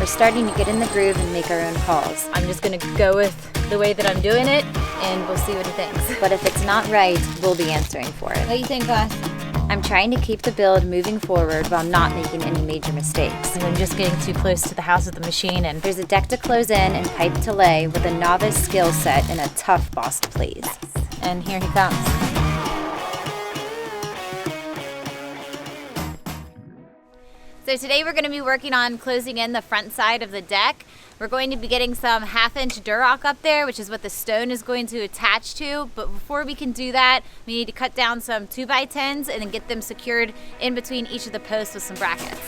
starting to get in the groove and make our own calls. I'm just gonna go with the way that I'm doing it, and we'll see what he thinks. But if it's not right, we'll be answering for it. What do you think, boss? I'm trying to keep the build moving forward while not making any major mistakes. I'm just getting too close to the house with the machine, and There's a deck to close in and pipe to lay with a novice skill set and a tough boss to please. and here he comes. So today we're going to be working on closing in the front side of the deck. We're going to be getting some 1/2-inch Durock up there, which is what the stone is going to attach to. But before we can do that, we need to cut down some 2x10s and then get them secured in between each of the posts with some brackets.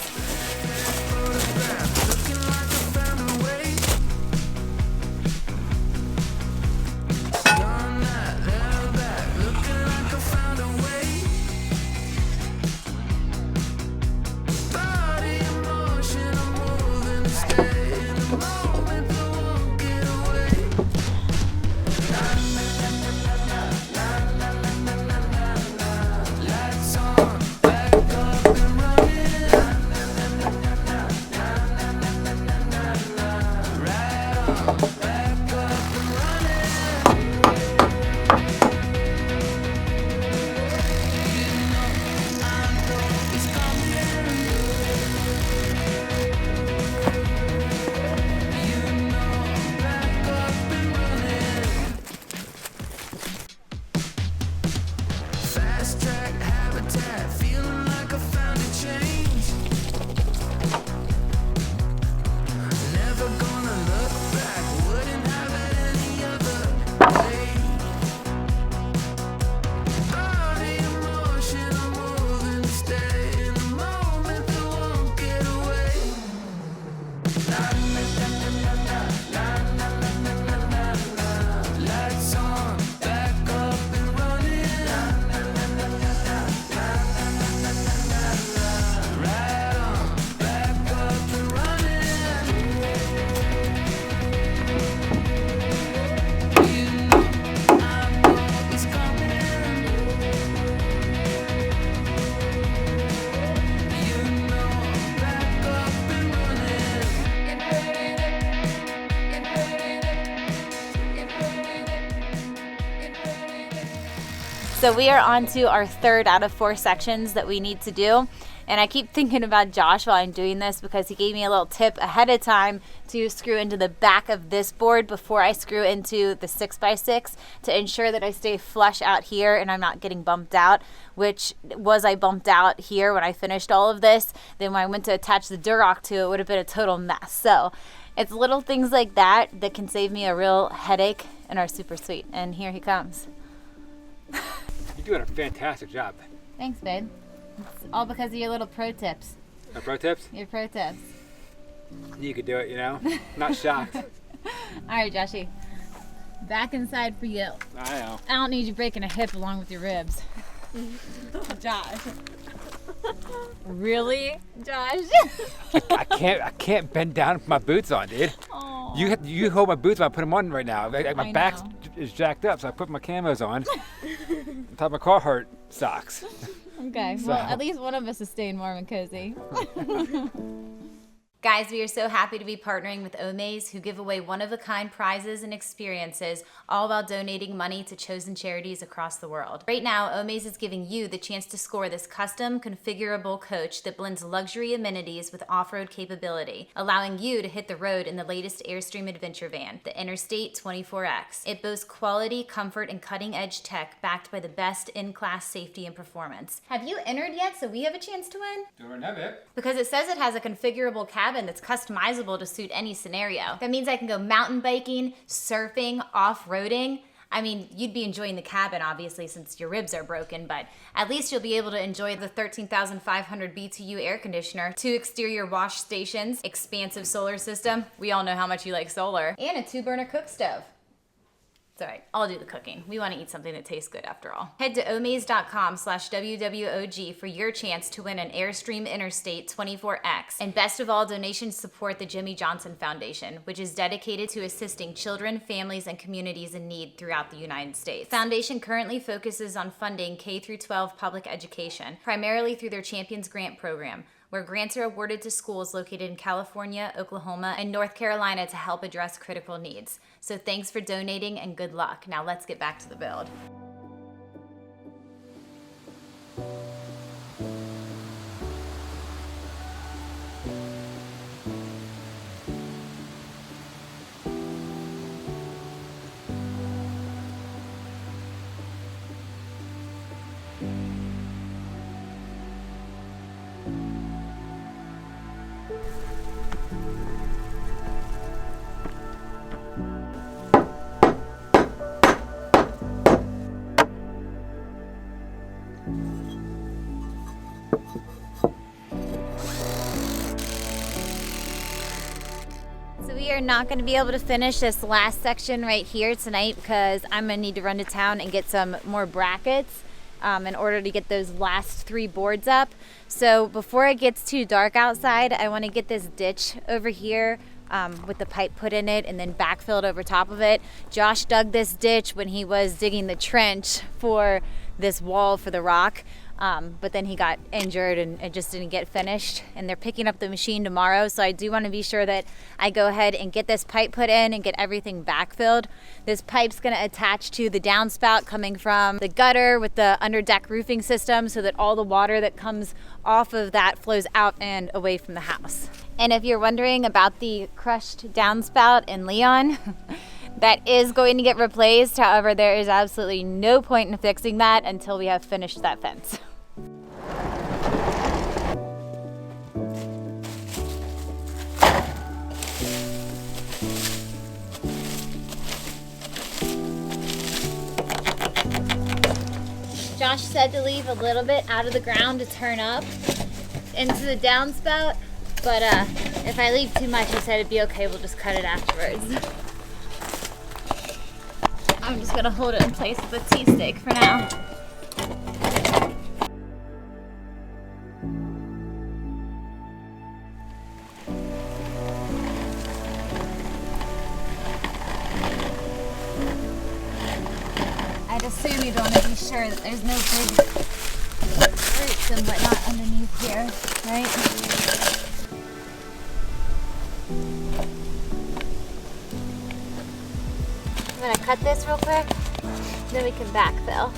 So we are on to our 3rd out of 4 sections that we need to do. And I keep thinking about Josh while I'm doing this because he gave me a little tip ahead of time to screw into the back of this board before I screw into the 6x6 to ensure that I stay flush out here and I'm not getting bumped out, which was I bumped out here when I finished all of this. Then when I went to attach the Durock to it, it would have been a total mess. So it's little things like that that can save me a real headache and are super sweet. And here he comes. You're doing a fantastic job. Thanks, babe. It's all because of your little pro tips. My pro tips? Your pro tips. You could do it, you know? Not shocked. All right, Joshy. Back inside for you. I know. I don't need you breaking a hip along with your ribs. Josh. Really, Josh? I can't bend down with my boots on, dude. Aww. You hold my boots when I put them on right now. My I back know. is jacked up, so I put my camos on. On top of my Carhartt socks. Okay, So- well, at least one of us is staying warm and cozy. Guys, we are so happy to be partnering with Omaze, who give away one-of-a-kind prizes and experiences, all while donating money to chosen charities across the world. Right now, Omaze is giving you the chance to score this custom, configurable coach that blends luxury amenities with off-road capability, allowing you to hit the road in the latest Airstream adventure van, the Interstate 24X. It boasts quality, comfort, and cutting-edge tech backed by the best in-class safety and performance. Have you entered yet so we have a chance to win? Don't have it. Because it says it has a configurable cabin that's customizable to suit any scenario. That means I can go mountain biking, surfing, off-roading. I mean, you'd be enjoying the cabin, obviously, since your ribs are broken, but at least you'll be able to enjoy the 13,500 BTU air conditioner, 2 exterior wash stations, expansive solar system. We all know how much you like solar. And a 2-burner cook stove. It's all right, I'll do the cooking. We want to eat something that tastes good after all. Head to omaze.com/WWOG for your chance to win an Airstream Interstate 24X. And best of all, donations support the Jimmy Johnson Foundation, which is dedicated to assisting children, families, and communities in need throughout the United States. The foundation currently focuses on funding K-12 public education, primarily through their Champions Grant program, where grants are awarded to schools located in California, Oklahoma, and North Carolina to help address critical needs. So thanks for donating and good luck. Now let's get back to the build. So we are not going to be able to finish this last section right here tonight because I'm going to need to run to town and get some more brackets in order to get those last 3 boards up. So before it gets too dark outside, I want to get this ditch over here with the pipe put in it and then backfilled over top of it. Josh dug this ditch when he was digging the trench for this wall for the rock. But then he got injured and it just didn't get finished, and they're picking up the machine tomorrow, so I do want to be sure that I go ahead and get this pipe put in and get everything backfilled. This pipe's going to attach to the downspout coming from the gutter with the underdeck roofing system so that all the water that comes off of that flows out and away from the house. And if you're wondering about the crushed downspout in Leon, that is going to get replaced. However, there is absolutely no point in fixing that until we have finished that fence. Josh said to leave a little bit out of the ground to turn up into the downspout, but if I leave too much, he said it'd be okay, we'll just cut it afterwards. I'm just gonna hold it in place with a T-stick for now. I'd assume you'd want to be sure that there's no big roots and whatnot underneath here, right? I'm gonna cut this real quick, then we can backfill.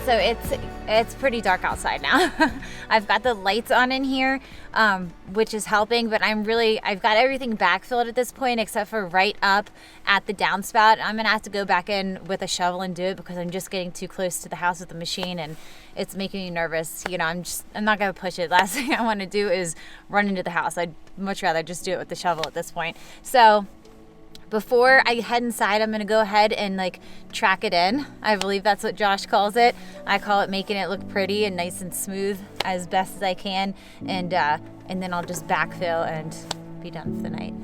So it's pretty dark outside now. I've got the lights on in here, which is helping, but I've got everything backfilled at this point except for right up at the downspout. I'm gonna have to go back in with a shovel and do it because I'm just getting too close to the house with the machine and it's making me nervous. You know, I'm not gonna push it. Last thing I wanna do is run into the house. I'd much rather just do it with the shovel at this point. So before I head inside, I'm gonna go ahead and track it in. I believe that's what Josh calls it. I call it making it look pretty and nice and smooth as best as I can, and then I'll just backfill and be done for the night.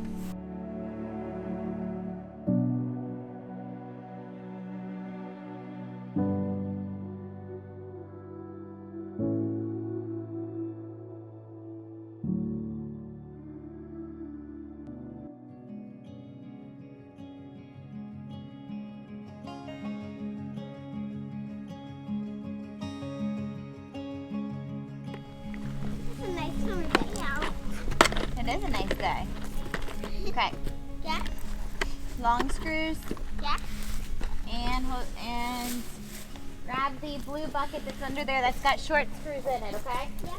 It is a nice day. Okay. Yeah. Long screws. Yeah. And grab the blue bucket that's under there that's got short screws in it, okay? Yeah.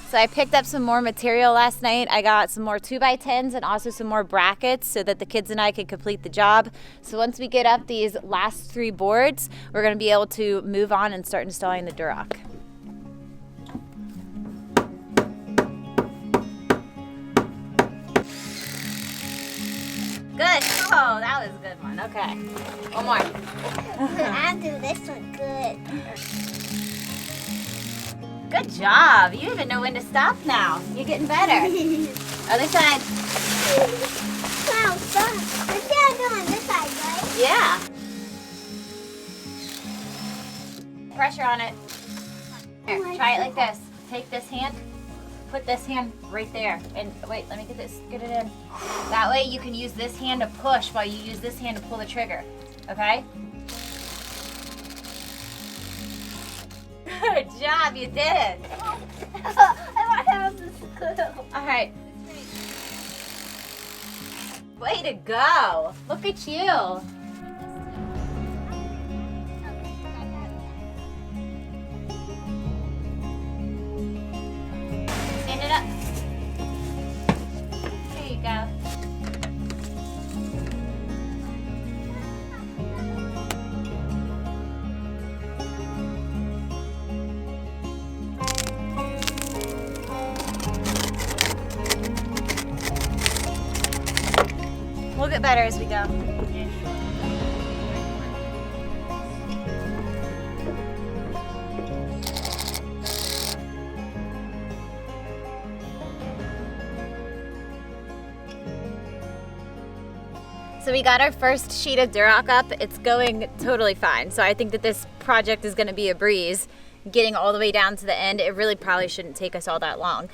So I picked up some more material last night. I got some more 2x10s and also some more brackets so that the kids and I could complete the job. So once we get up these last 3 boards, we're gonna be able to move on and start installing the Duroc. that was a good one. Okay. One more. I'll do this one good. Good job. You even know when to stop now. You're getting better. Other side. Wow, fun. We're still doing this side, right? Yeah. Pressure on it. Here, try it like this. Take this hand, put this hand right there. And wait, let me get it in. That way you can use this hand to push while you use this hand to pull the trigger. Okay? Good job, you did it. I have this good. All right. Way to go. Look at you. Stand it up. There you go. We'll get better as we go. So we got our first sheet of Duroc up. It's going totally fine. So I think that this project is gonna be a breeze. Getting all the way down to the end, it really probably shouldn't take us all that long.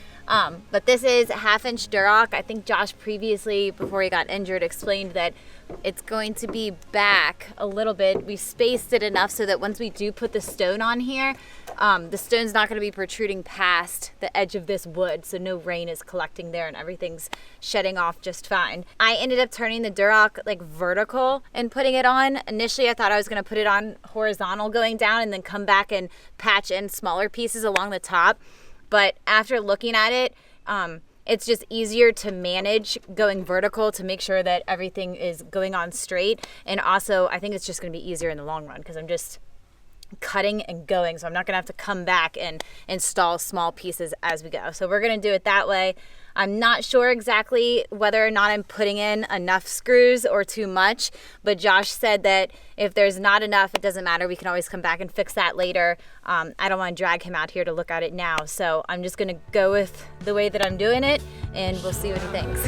But this is a 1/2-inch Duroc. I think Josh previously, before he got injured, explained that it's going to be back a little bit. We spaced it enough so that once we do put the stone on here, the stone's not gonna be protruding past the edge of this wood, so no rain is collecting there and everything's shedding off just fine. I ended up turning the Duroc like vertical and putting it on. Initially, I thought I was gonna put it on horizontal going down and then come back and patch in smaller pieces along the top. But after looking at it, it's just easier to manage going vertical to make sure that everything is going on straight. And also, I think it's just gonna be easier in the long run because I'm just cutting and going. So I'm not gonna have to come back and install small pieces as we go. So we're gonna do it that way. I'm not sure exactly whether or not I'm putting in enough screws or too much, but Josh said that if there's not enough, it doesn't matter. We can always come back and fix that later. I don't want to drag him out here to look at it now. So I'm just gonna go with the way that I'm doing it and we'll see what he thinks.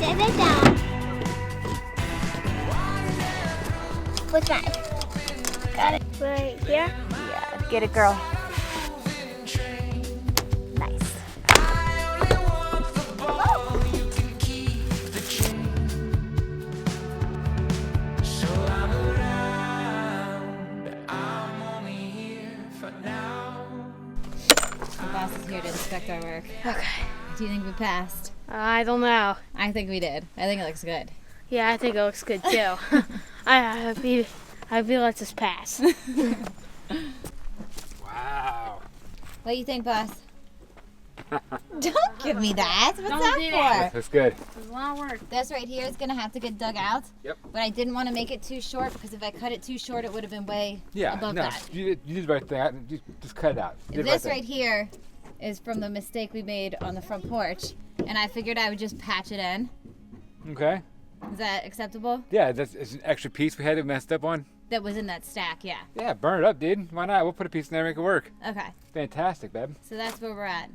Sit it down. Which one? Got it. Right here? Yeah, get it, girl. Nice. The boss is here to inspect our work. Okay. Do you think we passed? I don't know. I think we did. I think it looks good. Yeah, I think it looks good too. I feel like this pass. Wow. What do you think, boss? Don't give me that. What's Don't that do for? that. That's good. It's a lot of work. This right here is gonna have to get dug out. Yep. But I didn't want to make it too short because if I cut it too short, it would have been way Yeah. above No, that. you did the right thing. Just cut it out. You did the This thing. right here is from the mistake we made on the front porch, and I figured I would just patch it in. Okay. Is that acceptable? Yeah, it's an extra piece we had it messed up on. That was in that stack, yeah. Yeah, burn it up, dude. Why not? We'll put a piece in there and make it work. Okay, Fantastic, babe. so that's where we're at.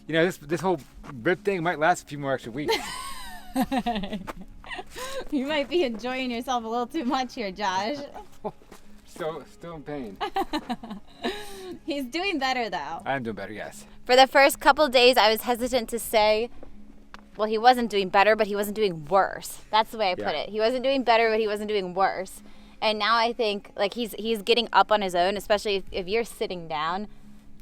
You know, this whole rib thing might last a few more extra weeks. You might be enjoying yourself a little too much here, Josh. Still in pain. He's doing better though. I'm doing better, yes. For the first couple days, I was hesitant to say, well, he wasn't doing better, but he wasn't doing worse. That's the way I put Yeah. it. He wasn't doing better, but he wasn't doing worse. And now I think like he's getting up on his own, especially if you're sitting down,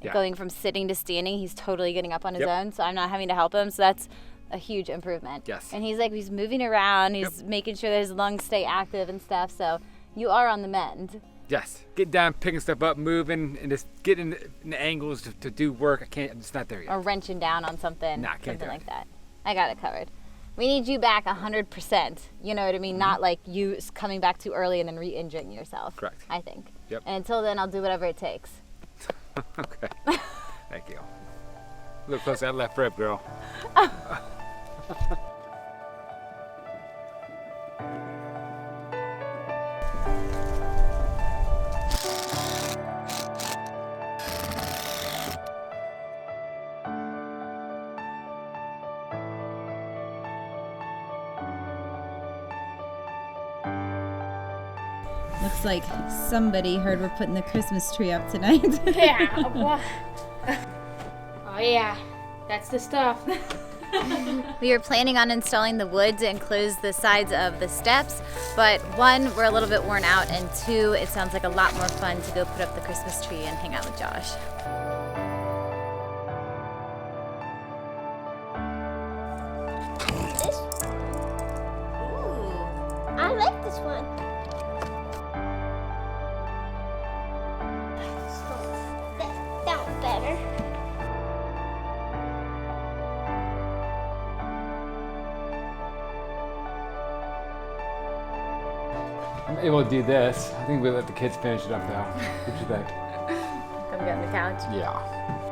Yeah. going from sitting to standing, he's totally getting up on his Yep. own. So I'm not having to help him. So that's a huge improvement. Yes. And he's moving around. He's making sure that his lungs stay active and stuff. So you are on the mend. Yes. Getting down, picking stuff up, moving, and just getting in the angles to do work. I'm just not there yet. Or wrenching down on something. Nah, can't something do like it. that. I got it covered. We need you back 100%. You know what I mean? Not like you coming back too early and then re-injuring yourself. Correct. I think. Yep. And until then, I'll do whatever it takes. Okay. Thank you. A little close to that left rib, girl. Looks like somebody heard we're putting the Christmas tree up tonight. Yeah. What? Oh yeah, that's the stuff. We were planning on installing the wood to enclose the sides of the steps, but one, we're a little bit worn out, and two, it sounds like a lot more fun to go put up the Christmas tree and hang out with Josh. This one. Ooh. I like this one. That was better. I'm able to do this. I think we let the kids finish it up now. What you think? Come get on the couch. Yeah.